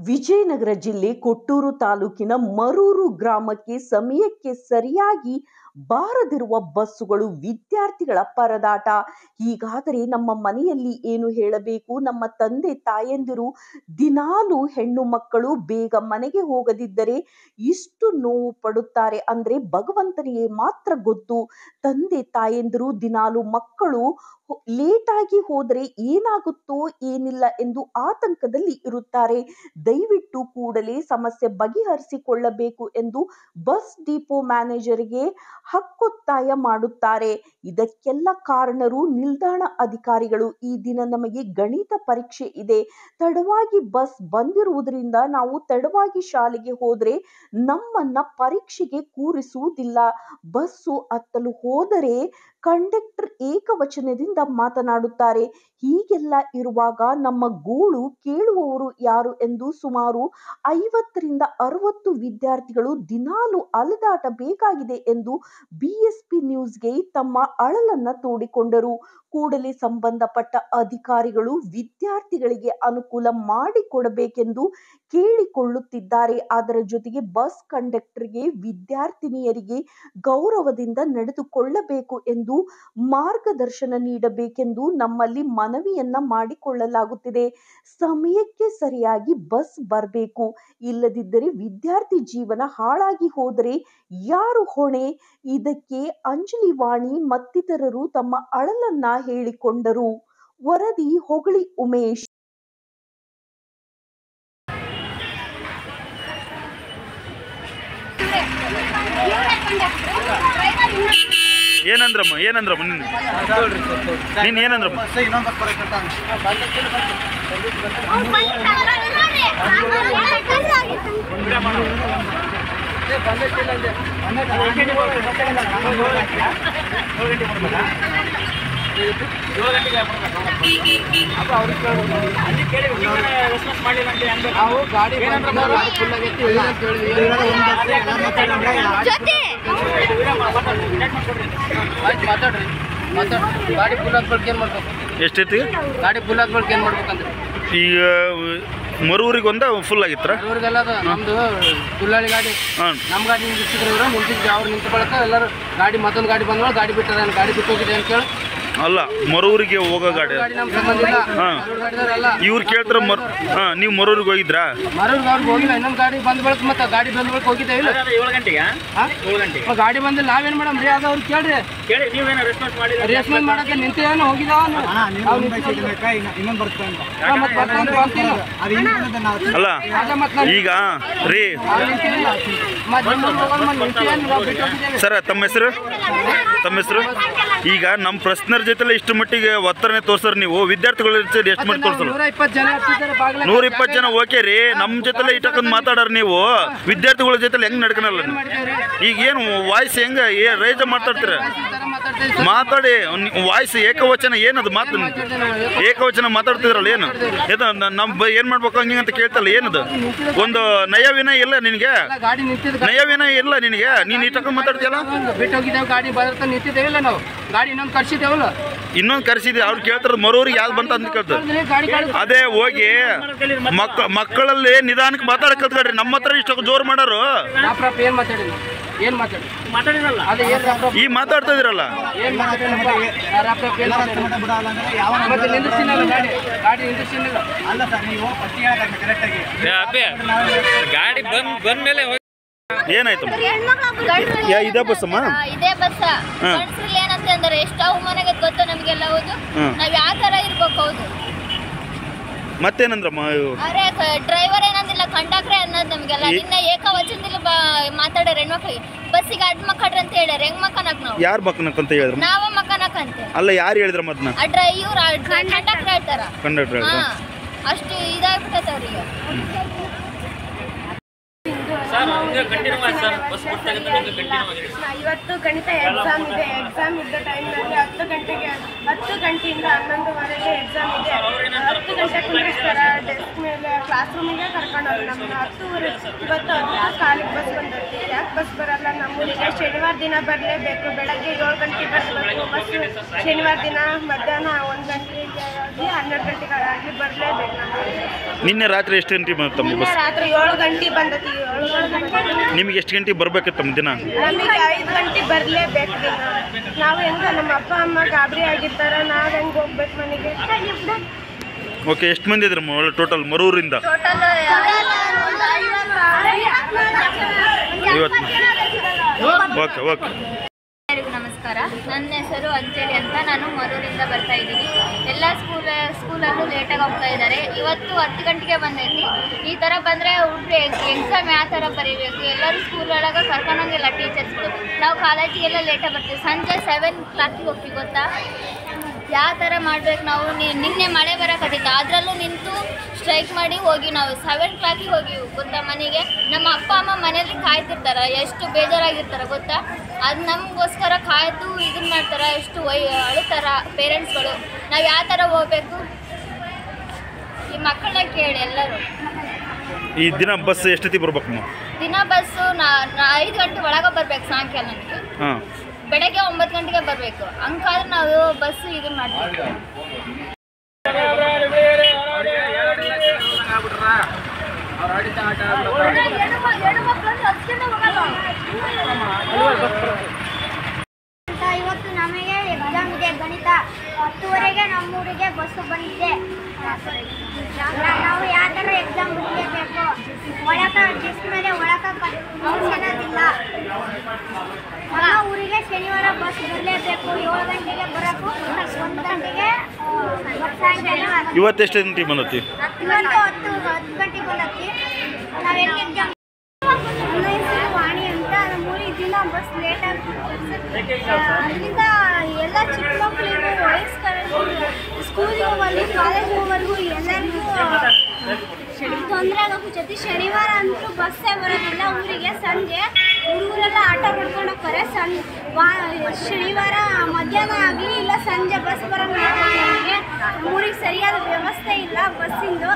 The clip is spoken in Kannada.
ವಿಜಯನಗರ ಜಿಲ್ಲೆ ಕೊಟ್ಟೂರು ತಾಲೂಕಿನ ಮರೂರು ಗ್ರಾಮಕ್ಕೆ ಸಮಯಕ್ಕೆ ಸರಿಯಾಗಿ ಬಾರದಿರುವ ಬಸ್ಸುಗಳು ವಿದ್ಯಾರ್ಥಿಗಳ ಪರದಾಟ. ಹೀಗಾದರೆ ನಮ್ಮ ಮನೆಯಲ್ಲಿ ಏನು ಹೇಳಬೇಕು? ನಮ್ಮ ತಂದೆ ತಾಯಂದಿರು ದಿನಾಲು ಹೆಣ್ಣು ಮಕ್ಕಳು ಬೇಗ ಮನೆಗೆ ಹೋಗದಿದ್ದರೆ ಇಷ್ಟು ನೋವು ಪಡುತ್ತಾರೆ ಅಂದ್ರೆ ಭಗವಂತನಿಗೆ ಮಾತ್ರ ಗೊತ್ತು. ತಂದೆ ತಾಯಂದಿರು ದಿನಾಲು ಮಕ್ಕಳು ಲೇಟಾಗಿ ಹೋದರೆ ಏನಾಗುತ್ತೋ ಏನಿಲ್ಲ ಎಂದು ಆತಂಕದಲ್ಲಿ ಇರುತ್ತಾರೆ. ದಯವಿಟ್ಟು ಕೂಡಲೇ ಸಮಸ್ಯೆ ಬಗೆಹರಿಸಿಕೊಳ್ಳಬೇಕು ಎಂದು ಬಸ್ ಡಿಪೋ ಮ್ಯಾನೇಜರ್ಗೆ ಹಕ್ಕೊತ್ತಾಯ ಮಾಡುತ್ತಾರೆ. ಇದಕ್ಕೆಲ್ಲ ಕಾರಣರು ನಿಲ್ದಾಣ ಅಧಿಕಾರಿಗಳು. ಈ ದಿನ ನಮಗೆ ಗಣಿತ ಪರೀಕ್ಷೆ ಇದೆ, ತಡವಾಗಿ ಬಸ್ ಬಂದಿರುವುದರಿಂದ ನಾವು ತಡವಾಗಿ ಶಾಲೆಗೆ ಹೋದರೆ ನಮ್ಮನ್ನ ಪರೀಕ್ಷೆಗೆ ಕೂರಿಸುವುದಿಲ್ಲ. ಬಸ್ಸು ಹತ್ತಲು ಹೋದರೆ ಕಂಡಕ್ಟರ್ ಏಕವಚನದಿಂದ ಮಾತನಾಡುತ್ತಾರೆ. ಹೀಗೆಲ್ಲ ಇರುವಾಗ ನಮ್ಮ ಗೋಳು ಕೇಳುವವರು ಯಾರು ಎಂದು ಸುಮಾರು 50ರಿಂದ 60 ವಿದ್ಯಾರ್ಥಿಗಳು ದಿನಾಲು ಅಲೆದಾಟಬೇಕಾಗಿದೆ ಎಂದು ಬಿಎಸ್ಪಿ ನ್ಯೂಸ್ಗೆ ತಮ್ಮ ಅಳಲನ್ನ ತೋಡಿಕೊಂಡರು. ಕೂಡಲೇ ಸಂಬಂಧಪಟ್ಟ ಅಧಿಕಾರಿಗಳು ವಿದ್ಯಾರ್ಥಿಗಳಿಗೆ ಅನುಕೂಲ ಮಾಡಿಕೊಡಬೇಕೆಂದು ಕೇಳಿಕೊಳ್ಳುತ್ತಿದ್ದಾರೆ. ಅದರ ಜೊತೆಗೆ ಬಸ್ ಕಂಡಕ್ಟರ್ಗೆ ವಿದ್ಯಾರ್ಥಿನಿಯರಿಗೆ ಗೌರವದಿಂದ ನಡೆದುಕೊಳ್ಳಬೇಕು ಎಂದು ಮಾರ್ಗದರ್ಶನ ನೀಡಬೇಕೆಂದು ನಮ್ಮಲ್ಲಿ ಮನವಿಯನ್ನ ಮಾಡಿಕೊಳ್ಳಲಾಗುತ್ತಿದೆ. ಸಮಯಕ್ಕೆ ಸರಿಯಾಗಿ ಬಸ್ ಬರಬೇಕು, ಇಲ್ಲದಿದ್ದರೆ ವಿದ್ಯಾರ್ಥಿ ಜೀವನ ಹಾಳಾಗಿ ಹೋದರೆ ಯಾರು ಹೊಣೆ? ಇದಕ್ಕೆ ಅಂಜಲಿ ವಾಣಿ ಮತ್ತಿತರರು ತಮ್ಮ ಅಳಲನ್ನ ಹೇಳಿಕೊಂಡರು. ವರದಿ ಹೊಗಳಿ ಉಮೇಶ್. ಏನಂದ್ರಮ್ಮ ನೀನು ಏನಂದ್ರಮ್ಮ? ಗಾಡಿ ಫುಲ್ ಆಗ್ಬೇಕು ಏನ್ ಮಾಡ್ಬೇಕು? ಎಷ್ಟೈತಿ ಗಾಡಿ ಫುಲ್ ಆಗ್ಬೇಕು ಏನ್ ಮಾಡ್ಬೇಕಂದ್ರೆ ಈಗ ಮರೂರಿಗೆ ಒಂದ ಫುಲ್ ಆಗಿತ್ತರ? ಮರೂರಿಗೆಲ್ಲ ನಮ್ದು ತುಳ್ಳಾಳಿ ಗಾಡಿ, ನಮ್ಮ ಗಾಡಿ ನಿಂತಿದ್ರು ನಿಂತಿದ್ವಿ. ಅವ್ರು ನಿಂತ ಬಳಕ ಎಲ್ಲರೂ ಗಾಡಿ ಮತ್ತೊಂದು ಗಾಡಿ ಬಂದ್ಮೇಲೆ ಗಾಡಿ ಬಿಟ್ಟಾರ, ಗಾಡಿ ಬಿಟ್ಟು ಹೋಗಿದೆ ಅಂತ ಹೇಳಿ. ಅಲ್ಲ, ಮರೂರಿಗೆ ಹೋಗೋ ಗಾಡಿ ನಮ್ ಸಂಬಂಧ ಇಲ್ಲ. ಇವ್ರು ಕೇಳ್ತಾರ. ನೀವು ಮರೂರಿಗೆ ಹೋಗಿದ್ರಾ? ಮರೂರಿಗೆ ಅವ್ರಿಗೆ ಹೋಗಿಲ್ಲ. ಇನ್ನೊಂದು ಗಾಡಿ ಬಂದ ಬಳಕ ಮತ್ತೆ ಗಾಡಿ ಬಂದ ಬಳಕ ಹೋಗಿದ್ದೇವೆ. 7 ಗಂಟೆಗೆ ಗಾಡಿ ಬಂದಿಲ್ಲ, ನಾವೇನ್ ಮೇಡಮ್ ರೀ? ಅದು ಅವ್ರು ಕೇಳ್ರಿ, ರೇಸ್ಮೆಂಟ್ ಮಾಡಕ್ಕೆ ನಿಂತೇನು ಹೋಗಿದಾವ? ಅಲ್ಲ ಈಗ ರೀ ಸರ, ತಮ್ಮ ಹೆಸರು? ಈಗ ನಮ್ಮ ಪ್ರಶ್ನರ್ ಜೊತೆ ಇಷ್ಟು ಮಟ್ಟಿಗೆ ಒತ್ತಡನೆ ತೋರ್ಸರ್. ನೀವು ವಿದ್ಯಾರ್ಥಿಗಳು ಎಷ್ಟು ಮಟ್ಟಿ ತೋರ್ಸಲ್ಲ? 120 ಜನ ಓಕೆ ರೀ. ನಮ್ಮ ಜೊತೆ ಇಟ್ಟಕೊಂಡ್ ಮಾತಾಡಾರ. ನೀವು ವಿದ್ಯಾರ್ಥಿಗಳ ಜೊತೆ ಹೆಂಗ್ ನಡ್ಕನಲ್ಲ? ಈಗ ಏನು ವಾಯ್ಸ್ ಹೆಂಗ ರೈಜ ಮಾತಾಡ್ತೀರ? ಮಾತಾಡಿ. ವಾಯ್ಸ್ ಏಕವಚನ ಏನದು? ಮಾತು ಏಕವಚನ ಮಾತಾಡ್ತಿದ್ರಲ್ಲ, ಏನು ನಮ್ ಏನ್ ಮಾಡ್ಬೇಕು ಹಂಗೆ ಅಂತ ಕೇಳ್ತಲ್ಲ? ಏನದು? ಒಂದು ನಯವಿನ ಇಲ್ಲ ನಿನಗೆ? ನಯವಿನ ಇಲ್ಲ ನಿನಗೆ? ನೀನ್ ಇಟ್ಟಕೊಂಡ್ ಮಾತಾಡ್ತೀಯಲ್ಲ? ಗಾಡಿ ಬದರ್ತ ನಿಂತಿದ್ದೇವಿಲ್ಲ ನಾವು. ಗಾಡಿ ಇನ್ನೊಂದು ಕರ್ಸಿದ್ವಿ. ಅವ್ರು ಕೇಳ್ತಾರ ಮರೂರಿಗೆ ಯಾವ್ದು ಬಂತ ಅಂತ ಕೇಳ್ತಾರೆ. ಅದೇ ಹೋಗಿ ಮಕ್ಕಳಲ್ಲಿ ನಿಧಾನಕ್ಕೆ ಮಾತಾಡಕ್ ಕಲ್ತ್ಕೊಡ್ರಿ. ನಮ್ಮ ಹತ್ರ ಇಷ್ಟು ಜೋರ್ ಮಾಡಾರು. ಈ ಮಾತಾಡ್ತಾ ಇದ್ರಲ್ಲ, ಗಾಡಿ ಬಂದ ಮೇಲೆ ಏನಾಯ್ತು? ಇದೇ ಬಸ್ ಅಮ್ಮ? ಇದೇ ಬಸ್. ಗಂಡಸ್ರಲ್ಲಿ ಏನಂತ ಅಂದ್ರೆ ಎಷ್ಟು ಅವಮಾನ ಗೊತ್ತ ನಮ್ಗೆಲ್ಲ. ಹೌದು, ನಾವ್ ಯಾವ ತರ ಇರ್ಬೇಕು? ಹೌದು. ಮತ್ತೇನಂದ್ರಮ್ಮ? ಅರೆ ಡ್ರೈವರ್ ಏನಂದಿಲ್ಲ, ಕಂಡಕ್ಟರ್ ಅನ್ನೋದು ನಮ್ಗೆಲ್ಲ. ನಿನ್ನ ಏಕವಚನದಲ್ಲಿ ಮಾತಾಡ್ಯಾರ ಹೆಣ್ಮಕ್ಳಿಗೆ. ಬಸ್ಸಿಗೆ ಅಡ್ಡ ಮಕ್ಕಳ್ರಿ ಅಂತ ಹೇಳ್ಯಾರ. ಹೆಂಗ್ ಮಕ್ಕನಕ್ ನಾವು? ಯಾರು ಮಕ್ಕನಕ್ ಅಂತ ಹೇಳಿದ್ರು? ನಾವ ಮಕ್ಕನಕ್ ಅಂತ. ಅಲ್ಲ, ಯಾರು ಹೇಳಿದ್ರ? ಮದ್ನ ಕಂಡಕ್ಟರ್ ಹೇಳ್ತಾರ. ಕಂಡಕ್ಟರ್ ಅಷ್ಟು ಇದಾಗ್ಬಿಟ್ಟೈತೆ ಅವ್ರಿಗೆ. ಇವತ್ತು ಗಣಿತ ಎಕ್ಸಾಮ್ ಇದೆ. ಎಕ್ಸಾಮ್ ಇದ್ದ ಟೈಮ್ನಲ್ಲಿ 10 ಗಂಟೆಯಿಂದ 11:30ವರೆಗೆ ಎಕ್ಸಾಮ್ ಇದೆ. 10 ಗಂಟೆ ಕುಂದಿಸ್ತಾರೆ ಡೆಸ್ಕ್ ಮೇಲೆ, ಕ್ಲಾಸ್ ರೂಮಿಗೆ ಕರ್ಕೊಂಡವ್ರು ನಮ್ಮನ್ನ. 10:30 ಇವತ್ತು 10 ಕಾಲಿಗೆ ಬಸ್ ಬಂದೈತಿ. ಯಾಕೆ ಬಸ್ ಬರಲ್ಲ ನಮ್ಮೂರಿಗೆ? ಶನಿವಾರ ದಿನ ಬರಲೇಬೇಕು. ಬೆಳಗ್ಗೆ 7 ಗಂಟೆಗೆ ಬರಬೇಕು ಬಸ್. ಶನಿವಾರ ದಿನ ಮಧ್ಯಾಹ್ನ 1 ಗಂಟೆಗೆ ಆಗಲಿ 12 ಗಂಟೆಗೆ ಆಗಲಿ ಬರಲೇಬೇಕು ನಮ್ಮೂರಿಗೆ. ನಿನ್ನೆ ರಾತ್ರಿ ಎಷ್ಟು ಗಂಟೆಗೆ ಬಂತು ತಮ್ಮ ಬಸ್? ರಾತ್ರಿ 7 ಗಂಟೆಗೆ ಬಂದೈತಿ. 7 ಗಂಟೆ ನಿಮಗೆ ಎಷ್ಟು ಗಂಟೆಗೆ ಬರ್ಬೇಕಿತ್ತು ತಮ್ಮ ದಿನ? ನಮಗೆ 5 ಗಂಟೆಗೆ ಬರಲೇಬೇಕು ದಿನ. ನಾವು ಹೆಂಗ ನಮ್ಮ ಅಪ್ಪ ಅಮ್ಮ ಗಾಬರಿ ಆಗಿರ್ತಾರ, ನಾವು ಹೆಂಗೆ ಹೋಗ್ಬೇಕು ಮನೆಗೆ? ಓಕೆ, ಎಷ್ಟು ಮಂದಿ ಇದ್ರಿ ಟೋಟಲ್ ಮರೂರಿಂದ? ಟೋಟಲ್ 50. Okay okay. ಎಲ್ಲರಿಗೂ ನಮಸ್ಕಾರ. ನನ್ನ ಹೆಸರು ಅಂಜಲಿ ಅಂತ. ನಾನು ಮರೂರಿಂದ ಬರ್ತಾ ಇದ್ದೀನಿ. ಎಲ್ಲ ಸ್ಕೂಲಲ್ಲೂ ಲೇಟಾಗಿ ಹೋಗ್ತಾ ಇದ್ದಾರೆ. ಇವತ್ತು 10 ಗಂಟೆಗೆ ಬಂದೈತಿ. ಈ ಥರ ಬಂದರೆ ಹುಡುಗ್ರು ಎಕ್ಸಾಮ್ ಯಾವ ಥರ ಬರೀಬೇಕು? ಎಲ್ಲರೂ ಸ್ಕೂಲ್ ಒಳಗೆ ಕರ್ಕೊಂಡೋಗಿಲ್ಲ ಟೀಚರ್ಸ್ಗಳು. ನಾವು ಕಾಲೇಜಿಗೆಲ್ಲ ಲೇಟಾಗಿ ಬರ್ತೀವಿ. ಸಂಜೆ 7 o'clock ಹೋಗ್ತೀವಿ ಗೊತ್ತಾ? ಯಾವ ಥರ ಮಾಡ್ಬೇಕು ನಾವು? ನಿನ್ನೆ ಮಳೆ ಬರೋಕತ್ತಿತ್ತು, ಅದರಲ್ಲೂ ನಿಂತು ಸ್ಟ್ರೈಕ್ ಮಾಡಿ ಹೋಗಿ ನಾವು 7 o'clock ಹೋಗಿವಿ ಗೊತ್ತಾ ಮನೆಗೆ. ನಮ್ಮ ಅಪ್ಪ ಅಮ್ಮ ಮನೇಲಿ ಕಾಯ್ತಿರ್ತಾರೆ, ಎಷ್ಟು ಬೇಜಾರಾಗಿರ್ತಾರೆ ಗೊತ್ತಾ? ಅದು ನಮಗೋಸ್ಕರ ಕಾಯ್ದು ಇದನ್ನ ಮಾಡ್ತಾರೆ, ಎಷ್ಟು ಅಳುತ್ತಾರ ಪೇರೆಂಟ್ಸ್ಗಳು. ನಾವು ಯಾವ ಥರ ಹೋಗ್ಬೇಕು? ಈ ಮಕ್ಕಳನ್ನ ಕೇಳಿ ಎಲ್ಲರೂ. ಈ ದಿನ ಬಸ್ ಎಷ್ಟೊತ್ತಿಗೆ ಬರ್ಬೇಕು ನಾವು? ದಿನ ಬಸ್ಸು 5 ಗಂಟೆ ಒಳಗೆ ಬರ್ಬೇಕು. ಸಾಯಂಕಾಲ ನನಗೆ ಹಾಂ, ಬೆಳಗ್ಗೆ 9 ಗಂಟೆಗೆ ಬರಬೇಕು. ಹಂಗಾದ್ರೆ ನಾವು ಬಸ್ ಇದು ಮಾಡ್ತೀವಿ. ಇವತ್ತು ನಮಗೆ ಎಕ್ಸಾಮ್ ಇದೆ ಗಣಿತ. 10:30ಗೆ ನಮ್ಮೂರಿಗೆ ಬಸ್ಸು ಬಂದಿದೆ. ನಾವು ಯಾವ ಥರ ಎಕ್ಸಾಮ್ ಬರೀಬೇಕು? ಡೆಸ್ಕ್ ಮೇಲೆ ಕೂರ್ಸೋದಿಲ್ಲ. ನಮ್ಮ ಊರಿಗೆ ಶನಿವಾರ ಬಸ್ ಬರಲೇಬೇಕು. 7 ಗಂಟೆಗೆ ಬರೋಕು, 1 ಗಂಟೆಗೆ ಸಾಯಂಕಾಲ. ಇವತ್ತು ಎಷ್ಟು ಗಂಟೆಗೆ ಬಂದತಿ? ಇವತ್ತು 10 ಗಂಟೆಗೆ ಬಂದತಿ. ನಾವು ಎಲ್ಲಿ ಎಕ್ಸಾಮ್? ನನ್ನ ಹೆಸರು ವಾಣಿ ಅಂತ. ನಮ್ಮೂರಿಗೆ ದಿನ ಬಸ್ ಲೇಟಾಗಿ ಅದರಿಂದ ಎಲ್ಲ ಚಿಕ್ಕ ಮಕ್ಕಳಿಗೂ ವಯಸ್ಕರಿಗೂ ಸ್ಕೂಲಿಗೆ ಹೋಗಲು ಕಾಲೇಜ್ ಹೋಗೋವರೆಗೂ ಎಲ್ಲರಿಗೂ ತೊಂದರೆ ಆಗೋಕ್ಕೆ. ಶನಿವಾರ ಅಂತೂ ಬಸ್ಸೇ ಬರೋದಿಲ್ಲ ಊರಿಗೆ. ಸಂಜೆ ಹುಡುಗರೆಲ್ಲ ಆಟೋ ಮಾಡ್ಕೊಂಡು ಹೋಗ್ತಾರೆ. ಶನಿವಾರ ಮಧ್ಯಾಹ್ನ ಆಗಲಿ ಇಲ್ಲ ಸಂಜೆ ಬಸ್ ಬರೋಂಗೆ ಊರಿಗೆ ಸರಿಯಾದ ವ್ಯವಸ್ಥೆ ಇಲ್ಲ ಬಸ್ಸಿಂದು.